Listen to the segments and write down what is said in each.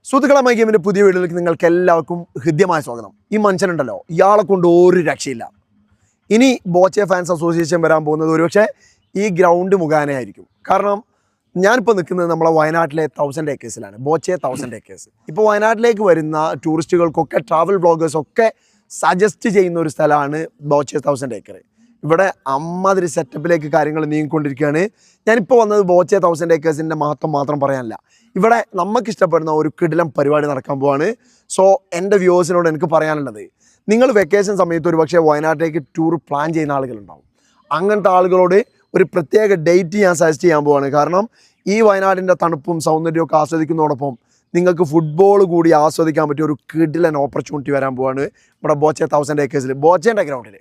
സുഹൃത്തുക്കളെ ഗെയിമിൻ്റെ പുതിയ വീഡിയോയിലേക്ക് നിങ്ങൾക്ക് എല്ലാവർക്കും ഹൃദ്യമായ സ്വാഗതം. ഈ മനുഷ്യനുണ്ടല്ലോ, ഇയാളെ കൊണ്ട് ഒരു രക്ഷയില്ല. ഇനി ബോച്ചെ ഫാൻസ് അസോസിയേഷൻ വരാൻ പോകുന്നത് ഒരുപക്ഷെ ഈ ഗ്രൗണ്ട് മുഖാനയായിരിക്കും. കാരണം ഞാനിപ്പോൾ നിൽക്കുന്നത് നമ്മളെ വയനാട്ടിലെ 1000 ഏക്കേഴ്സിലാണ്, ബോച്ചെ 1000 ഏക്കേഴ്സ്. ഇപ്പോൾ വയനാട്ടിലേക്ക് വരുന്ന ടൂറിസ്റ്റുകൾക്കൊക്കെ ട്രാവൽ ബ്ലോഗേഴ്സൊക്കെ സജസ്റ്റ് ചെയ്യുന്ന ഒരു സ്ഥലമാണ് ബോച്ചെ 1000 ഏക്കർ. ഇവിടെ അമ്മാതിരി സെറ്റപ്പിലേക്ക് കാര്യങ്ങൾ നീങ്ങിക്കൊണ്ടിരിക്കുകയാണ്. ഞാനിപ്പോൾ വന്നത് ബോച്ചെ 1000 ഏക്കേഴ്സിൻ്റെ മഹത്വം മാത്രം പറയാനല്ല, ഇവിടെ നമുക്ക് ഇഷ്ടപ്പെടുന്ന ഒരു കിടിലം പരിപാടി നടക്കാൻ പോവാണ്. സോ എൻ്റെ വ്യൂവേഴ്സിനോട് എനിക്ക് പറയാനുള്ളത്, നിങ്ങൾ വെക്കേഷൻ സമയത്ത് ഒരു പക്ഷേ വയനാട്ടിലേക്ക് ടൂർ പ്ലാൻ ചെയ്യുന്ന ആളുകളുണ്ടാവും. അങ്ങനത്തെ ആളുകളോട് ഒരു പ്രത്യേക ഡേറ്റ് ഞാൻ സജസ്റ്റ് ചെയ്യാൻ പോവാണ്. കാരണം ഈ വയനാടിൻ്റെ തണുപ്പും സൗന്ദര്യമൊക്കെ ആസ്വദിക്കുന്നതോടൊപ്പം നിങ്ങൾക്ക് ഫുട്ബോൾ കൂടി ആസ്വദിക്കാൻ പറ്റിയ ഒരു കിടിലൻ ഓപ്പർച്യൂണിറ്റി വരാൻ പോവാണ് ഇവിടെ ബോച്ചെ 1000 ഏക്കേഴ്സിൽ, ബോച്ചേൻ്റെ ഗ്രൗണ്ടിൽ.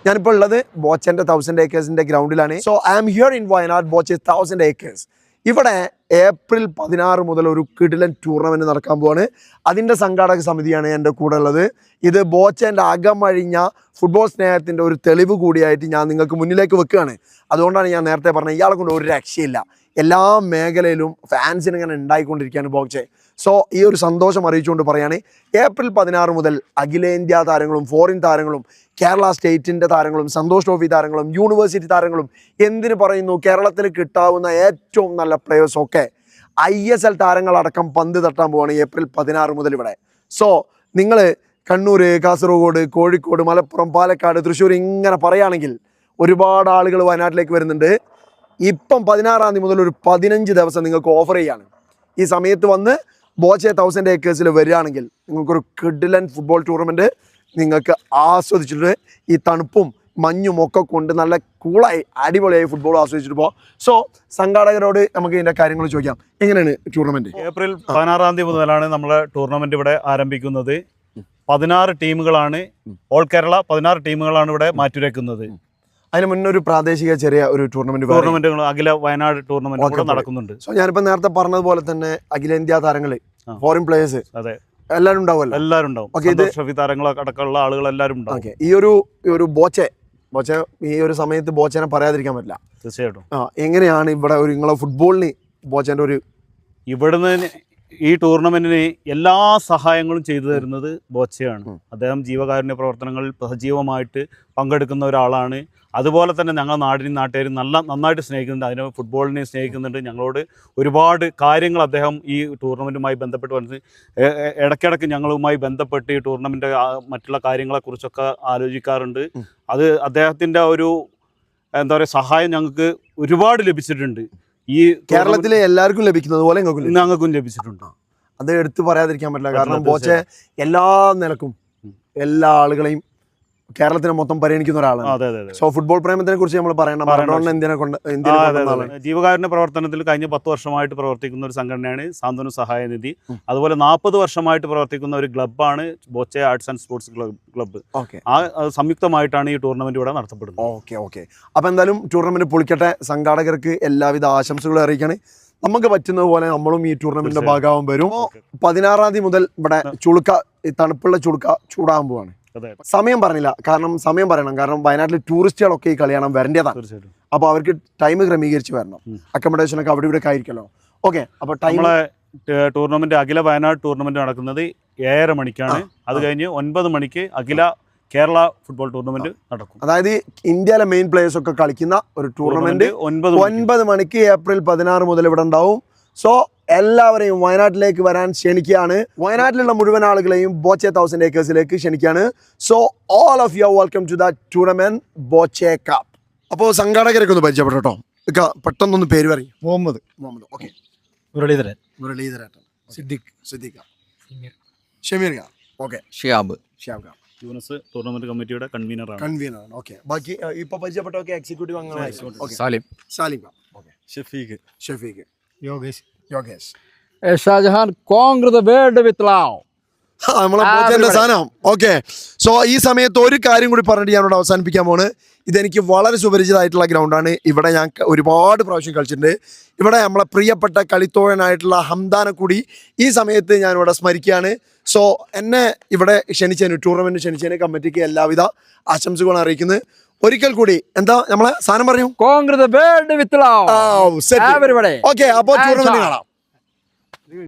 ഞാനിപ്പോൾ ഉള്ളത് ബോച്ചേൻ്റെ 1000 ഏക്കേഴ്സിൻ്റെ ഗ്രൗണ്ടിലാണ്. So I am here in Wayanad Boche 1000 acres. ഇവിടെ ഏപ്രിൽ 16 മുതൽ ഒരു കിടിലൻ ടൂർണമെൻറ്റ് നടക്കാൻ പോവാണ്. അതിൻ്റെ സംഘാടക സമിതിയാണ് എൻ്റെ കൂടെ ഉള്ളത്. ഇത് ബോച്ചേൻ്റെ അകമഴിഞ്ഞ ഫുട്ബോൾ സ്നേഹത്തിൻ്റെ ഒരു തെളിവ് കൂടിയായിട്ട് ഞാൻ നിങ്ങൾക്ക് മുന്നിലേക്ക് വെക്കുകയാണ്. അതുകൊണ്ടാണ് ഞാൻ നേരത്തെ പറഞ്ഞത്, ഇയാളെ കൊണ്ട് ഒരു രക്ഷയില്ല. എല്ലാ മേഖലയിലും ഫാൻസിന് ഇങ്ങനെ ഉണ്ടായിക്കൊണ്ടിരിക്കുകയാണ് ബോച്ചെ. സോ ഈ ഒരു സന്തോഷം അറിയിച്ചുകൊണ്ട് പറയുകയാണ്, ഏപ്രിൽ 16 മുതൽ അഖിലേന്ത്യാ താരങ്ങളും ഫോറിൻ താരങ്ങളും കേരള സ്റ്റേറ്റിൻ്റെ താരങ്ങളും സന്തോഷ് ട്രോഫി താരങ്ങളും യൂണിവേഴ്സിറ്റി താരങ്ങളും എന്തിനു പറയുന്നു, കേരളത്തിന് കിട്ടാവുന്ന ഏറ്റവും നല്ല പ്ലേയേഴ്സൊക്കെ ISL താരങ്ങളടക്കം പന്ത് തട്ടാൻ പോവാണ് ഏപ്രിൽ 16 മുതൽ ഇവിടെ. സോ നിങ്ങൾ കണ്ണൂർ, കാസർഗോഡ്, കോഴിക്കോട്, മലപ്പുറം, പാലക്കാട്, തൃശ്ശൂർ ഇങ്ങനെ പറയുകയാണെങ്കിൽ ഒരുപാട് ആളുകൾ വയനാട്ടിലേക്ക് വരുന്നുണ്ട്. ഇപ്പം 16 തീയതി മുതൽ ഒരു 15 ദിവസം നിങ്ങൾക്ക് ഓഫർ ചെയ്യാണ്. ഈ സമയത്ത് വന്ന് ബോച്ചെ 1000 ഏക്കേഴ്സിൽ വരികയാണെങ്കിൽ നിങ്ങൾക്കൊരു കിടിലൻ ഫുട്ബോൾ ടൂർണമെൻറ്റ് നിങ്ങൾക്ക് ആസ്വദിച്ചിട്ട് ഈ തണുപ്പും മഞ്ഞും ഒക്കെ കൊണ്ട് നല്ല കൂളായി അടിപൊളിയായി ഫുട്ബോൾ ആസ്വദിച്ചിട്ട് പോകാം. സോ സംഘാടകരോട് നമുക്ക് ഇതിൻ്റെ കാര്യങ്ങൾ ചോദിക്കാം. എങ്ങനെയാണ് ടൂർണമെൻറ്റ്? ഏപ്രിൽ 16 തീയതി മുതലാണ് നമ്മളെ ടൂർണമെൻറ്റ് ഇവിടെ ആരംഭിക്കുന്നത്. 16 ടീമുകളാണ്, ഓൾ കേരള 16 ടീമുകളാണ് ഇവിടെ മാറ്റുരയ്ക്കുന്നത്. അതിന് മുന്നേ ഒരു പ്രാദേശിക ചെറിയ ഒരു ടൂർണമെന്റുകൾ അഖില വയനാട് ടൂർണമെന്റ് നടക്കുന്നുണ്ട്. സോ ഞാനിപ്പോൾ നേരത്തെ പറഞ്ഞതുപോലെ തന്നെ അഖിലേന്ത്യാ താരങ്ങൾ, ഫോറിൻ പ്ലേയേഴ്സ്, അതെ, എല്ലാവരും ഉണ്ടാവുമല്ലോ. എല്ലാവരും ഉണ്ടാവും. ട്രോഫി താരങ്ങളടക്കമുള്ള ആളുകൾ എല്ലാവരും ഉണ്ടാവും. ഈ ഒരു ബോച്ചെ ഈ ഒരു സമയത്ത് ബോച്ചനെ പറയാതിരിക്കാൻ പറ്റില്ല. തീർച്ചയായിട്ടും. എങ്ങനെയാണ് ഇവിടെ ഒരു നിങ്ങളെ ഫുട്ബോളിന് ബോച്ചന്റെ ഒരു ഇവിടുന്ന് ഈ ടൂർണമെന്റിന് എല്ലാ സഹായങ്ങളും ചെയ്തു തരുന്നത് ബോച്ചയാണ്. അദ്ദേഹം ജീവകാരുണ്യ പ്രവർത്തനങ്ങളിൽ സജീവമായിട്ട് പങ്കെടുക്കുന്ന ഒരാളാണ്. അതുപോലെ തന്നെ ഞങ്ങൾ നാട്ടുകാരും നന്നായിട്ട് സ്നേഹിക്കുന്നുണ്ട്, അതിന് ഫുട്ബോളിനെ സ്നേഹിക്കുന്നുണ്ട്. ഞങ്ങളോട് ഒരുപാട് കാര്യങ്ങൾ അദ്ദേഹം ഈ ടൂർണമെൻറ്റുമായി ബന്ധപ്പെട്ട് വന്നത്, ഇടയ്ക്കിടയ്ക്ക് ഞങ്ങളുമായി ബന്ധപ്പെട്ട് ഈ ടൂർണമെൻറ്റ് മറ്റുള്ള കാര്യങ്ങളെക്കുറിച്ചൊക്കെ ആലോചിക്കാറുണ്ട്. അത് അദ്ദേഹത്തിൻ്റെ ഒരു എന്താ പറയുക സഹായം ഞങ്ങൾക്ക് ഒരുപാട് ലഭിച്ചിട്ടുണ്ട്. ഈ കേരളത്തിലെ എല്ലാവർക്കും ലഭിക്കുന്നത് പോലെ ഞങ്ങൾക്കും ലഭിച്ചിട്ടുണ്ട്. അത് എടുത്തു പറയാതിരിക്കാൻ പറ്റില്ല. കാരണം ബോച്ചെ എല്ലാ നിലക്കും എല്ലാ ആളുകളെയും കേരളത്തിനെ മൊത്തം പരിഗണിക്കുന്ന ഒരാളാണ്. സോ ഫുട്ബോൾ പ്രേമത്തിനെ കുറിച്ച് നമ്മൾ പറയണം. ജീവകാരുണ്യ പ്രവർത്തനത്തിൽ കഴിഞ്ഞ 10 വർഷമായിട്ട് പ്രവർത്തിക്കുന്ന ഒരു സംഘടനയാണ് സാന്ത്വന സഹായനിധി. അതുപോലെ 40 വർഷമായിട്ട് പ്രവർത്തിക്കുന്ന ഒരു ക്ലബ്ബാണ് Boche arts and sports club. ആ സംയുക്തമായിട്ടാണ് ഈ ടൂർണമെന്റ് ഇവിടെ നടത്തപ്പെടുന്നത്. ഓക്കെ. അപ്പൊ എന്തായാലും ടൂർണമെന്റ് പൊളിക്കട്ടെ. സംഘാടകർക്ക് എല്ലാവിധ ആശംസകളും അറിയിക്കാണ്. നമുക്ക് പറ്റുന്നത് പോലെ നമ്മളും ഈ ടൂർണമെന്റിന്റെ ഭാഗമാകാൻ വരും. 16 തീയതി മുതൽ ഇവിടെ തണുപ്പുള്ള ചൂടാകാൻ പോവാണ്. സമയം പറഞ്ഞില്ല, കാരണം സമയം പറയണം. കാരണം വയനാട്ടിലെ ടൂറിസ്റ്റുകളൊക്കെ ഈ കളി കാണാൻ വരേണ്ടതാണ്. അപ്പോൾ അവർക്ക് ടൈം ക്രമീകരിച്ച് വരണം. അക്കോമഡേഷനൊക്കെ അവിടെ ഇവിടെ ആയിരിക്കല്ലോ. ഓക്കെ. അപ്പോൾ നമ്മളെ ടൂർണമെന്റ് അഖില വയനാട് ടൂർണമെന്റ് നടക്കുന്നത് 7:30 മണിക്കാണ്. അത് കഴിഞ്ഞ് 9 മണിക്ക് അഖില കേരള ഫുട്ബോൾ ടൂർണമെന്റ് നടക്കും. അതായത് ഇന്ത്യയിലെ മെയിൻ പ്ലേയേഴ്സ് ഒക്കെ കളിക്കുന്ന ഒരു ടൂർണമെന്റ് 9 മണിക്ക് ഏപ്രിൽ 16 മുതൽ ഇവിടെ ഉണ്ടാവും. സോ എല്ലാവരെയും വയനാട്ടിലേക്ക് വരാൻ ക്ഷണിക്കുകയാണ്. വയനാട്ടിലുള്ള മുഴുവൻ ആളുകളെയും ബോച്ചെ 1000 ഏക്കേഴ്സിലേക്ക് ക്ഷണിക്കുകയാണ്. So all of you welcome to the tournament Boche cup. അപ്പോൾ സംഘാടകരൊക്കെ ഒന്ന് പരിചയപ്പെട്ടോ. പെട്ടെന്നൊന്ന് പേര് പറയും. Muhammad. Okay. Muraleedharan. Siddique, Shameer, okay. Shiyab Yunus tournament കമ്മിറ്റിയുടെ കൺവീനറാണ്. ഓക്കെ. ബാക്കി ഇപ്പൊ പരിചയപ്പെട്ടൊക്കെ എക്സിക്യൂട്ടീവ് അംഗങ്ങളായി. Salim, okay. Shafeeq, Yogesh, Shahjahan. Congress world with love, നമ്മളെ ബോച്ചേന്റെ സാധനം. ഓക്കെ. സോ ഈ സമയത്ത് ഒരു കാര്യം കൂടി പറഞ്ഞിട്ട് ഞാനോട് അവസാനിപ്പിക്കാൻ പോണ്. ഇതെനിക്ക് വളരെ സുപരിചിതമായിട്ടുള്ള ഗ്രൗണ്ടാണ്. ഇവിടെ ഞാൻ ഒരുപാട് പ്രാവശ്യം കളിച്ചിട്ടുണ്ട്. ഇവിടെ നമ്മളെ പ്രിയപ്പെട്ട കളിത്തോഴനായിട്ടുള്ള ഹംദാനെ കൂടി ഈ സമയത്ത് ഞാനിവിടെ സ്മരിക്കുകയാണ്. സോ എന്നെ ഇവിടെ ക്ഷണിച്ചതിന്, ടൂർണമെന്റ് ക്ഷണിച്ചതിന് കമ്മിറ്റിക്ക് എല്ലാവിധ ആശംസകളും അറിയിക്കുന്നത്. ഒരിക്കൽ കൂടി എന്താ നമ്മളെ സാധനം പറഞ്ഞു, Congress world with love. Okay. അപ്പോൾ ടൂർണമെന്റ് കാണാം.